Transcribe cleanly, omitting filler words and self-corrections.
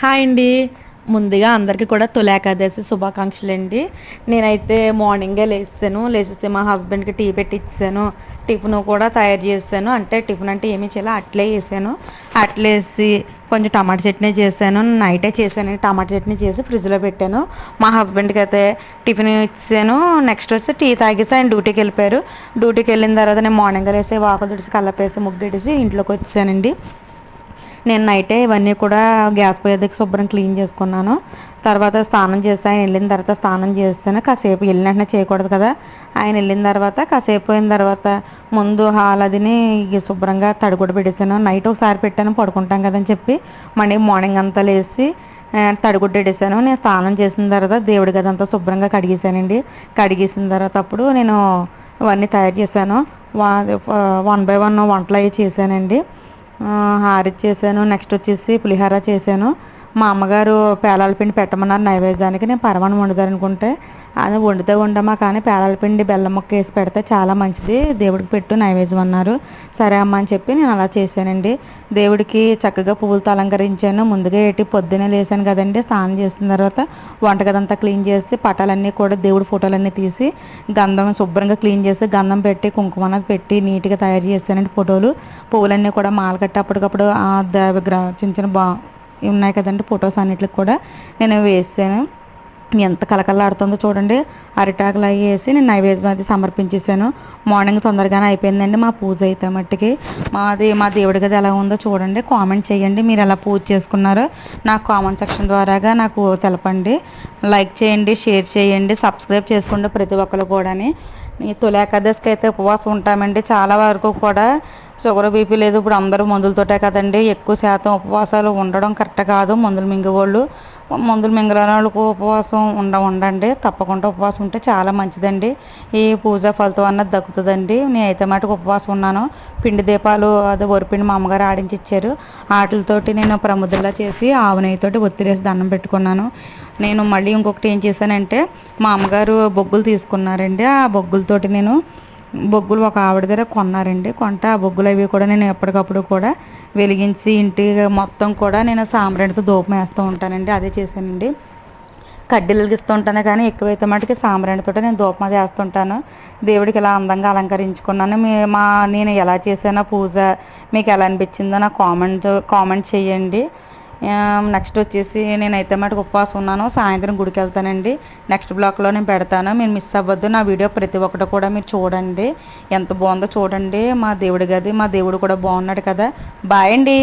Hi అండి. ముందుగా అందరికీ కూడా తొలి ఏకాదశి శుభాకాంక్షలు అండి. నేనైతే మార్నింగే లేచేసి మా హస్బెండ్కి టీ పెట్టి ఇచ్చాను. టిఫిన్ కూడా తయారు చేశాను. అంటే టిఫిన్ అంటే ఏమీ చేయాలి, అట్లే వేసాను. అట్లేసి కొంచెం టమాటా చట్నీ చేశాను. నైటే చేశాను. టమాటా చట్నీ చేసి ఫ్రిడ్జ్లో పెట్టాను. మా హస్బెండ్కి అయితే టిఫిన్ ఇచ్చాను. నెక్స్ట్ వచ్చి టీ తాగేసి ఆయన డ్యూటీకి వెళ్ళిపోయారు. డ్యూటీకి వెళ్ళిన తర్వాత నేను మార్నింగ్ లేసి వాకలు తుడిసి కళ్ళపేసి ముగ్గేసి ఇంట్లోకి వచ్చానండి. నేను నైటే ఇవన్నీ కూడా గ్యాస్ పొయ్యి దగ్గర శుభ్రం క్లీన్ చేసుకున్నాను. తర్వాత స్నానం చేసి ఆయన వెళ్ళిన తర్వాత స్నానం చేస్తాను. కాసేపు వెళ్ళిన వెంటనే చేయకూడదు కదా. ఆయన వెళ్ళిన తర్వాత కాసేపు అయిన తర్వాత ముందు హాల్ అదిని శుభ్రంగా తడిగుడ్డ పెట్టేసాను. నైట్ ఒకసారి పెట్టాను, పడుకుంటాం కదని చెప్పి మళ్ళీ మార్నింగ్ అంతా లేచి తడిగుడ్డ పెట్టేసాను. నేను స్నానం చేసిన తర్వాత దేవుడి గది అంతా శుభ్రంగా కడిగేసానండి. కడిగేసిన తర్వాత అప్పుడు నేను ఇవన్నీ తయారు చేశాను. 1 by 1 వంటలు అవి చేశానండి. హారతి చేశాను. నెక్స్ట్ వచ్చేసి పులిహోర చేశాను. మా అమ్మగారు పేలాల పిండి పెట్టమన్నారు నైవేద్యానికి. నేను పరమాన్నం వండుతారనుకుంటే అది వండమా, కానీ పేలాల పిండి బెల్లం ముక్క వేసి పెడితే చాలా మంచిది, దేవుడికి పెట్టు నైవేద్యం అన్నారు. సరే అమ్మ అని చెప్పి నేను అలా చేశానండి. దేవుడికి చక్కగా పువ్వులతో అలంకరించాను. ముందుగా పొద్దునే లేసాను కదండి. స్నానం చేసిన తర్వాత వంటగదంతా క్లీన్ చేసి పటాలన్నీ కూడా దేవుడి ఫోటోలన్నీ తీసి గంధం శుభ్రంగా క్లీన్ చేసి గంధం పెట్టి కుంకుమ పెట్టి నీట్గా తయారు చేశానండి. పువ్వులన్నీ కూడా మాల కట్టి అప్పటికప్పుడు ఆ చిన్న చిన్న ఉన్నాయి కదండి ఫొటోస్ అన్నిటికి కూడా నేను వేసాను. ఎంత కలకలాడుతుందో చూడండి. అరిటాకులు అవి వేసి నేను నైవేద్యం అది సమర్పించేసాను. మార్నింగ్ తొందరగానే అయిపోయిందండి మా పూజ అయితే మట్టికి. మా దేవుడి గది ఎలా ఉందో చూడండి, కామెంట్ చేయండి. మీరు ఎలా పూజ చేసుకున్నారో నాకు కామెంట్ సెక్షన్ ద్వారాగా నాకు తెలపండి. లైక్ చేయండి, షేర్ చేయండి, సబ్స్క్రైబ్ చేసుకోండి ప్రతి ఒక్కరు కూడా. ఈ తొలి ఏకాదశికి అయితే ఉపవాసం ఉంటామండి. చాలా వరకు కూడా షుగర్ బీపీ లేదు. ఇప్పుడు అందరూ మందులతోటే కదండి. ఎక్కువ శాతం ఉపవాసాలు ఉండడం కరెక్ట్ కాదు. మందులు మింగేవాళ్ళు, మందులు మింగలేని వాళ్ళకు ఉపవాసం ఉండండి. తప్పకుండా ఉపవాసం ఉంటే చాలా మంచిదండి. ఈ పూజ ఫలితం అన్నది దక్కుతుందండి. నేనైతే మటుకు ఉపవాసం ఉన్నాను. పిండి దీపాలు అదే వరిపిండి మా అమ్మగారు ఆడించి ఇచ్చారు. వాటితోటి నేను ప్రముద్రలా చేసి ఆవు నెయ్యితోటి ఒత్తిరేసి దండం పెట్టుకున్నాను. నేను మళ్ళీ ఇంకొకటి ఏం చేశానంటే మా అమ్మగారు బొగ్గులు తీసుకున్నారండి. ఆ బొగ్గులతోటి నేను బొగ్గులు ఒక ఆవిడ దగ్గర కొన్నారండి. కొంటే ఆ బొగ్గులు అవి కూడా నేను ఎప్పటికప్పుడు కూడా వెలిగించి ఇంటి మొత్తం కూడా నేను సాంబ్రాణితో ధూపం వేస్తూ ఉంటానండి. అదే చేశానండి. కడ్డీలు వెలిగిస్తూ ఉంటాను, కానీ ఎక్కువైతే మటుకి సాంబ్రాణితో నేను ధూపం అది వేస్తుంటాను. దేవుడికి ఇలా అందంగా అలంకరించుకున్నాను. నేను ఎలా చేశానో పూజ మీకు ఎలా అనిపించిందో నాకు కామెంట్ చేయండి. నెక్స్ట్ వచ్చేసి నేనైతే మటుకు ఉపవాసం ఉన్నాను. సాయంత్రం గుడికి వెళ్తానండి. నెక్స్ట్ బ్లాక్లో నేను పెడతాను, మీరు మిస్ అవ్వద్దు. నా వీడియో ప్రతి ఒక్కటి కూడా మీరు చూడండి. ఎంత బాగుందో చూడండి. మా దేవుడి గది, మా దేవుడు కూడా బాగున్నాడు కదా. బాయ్ అండి.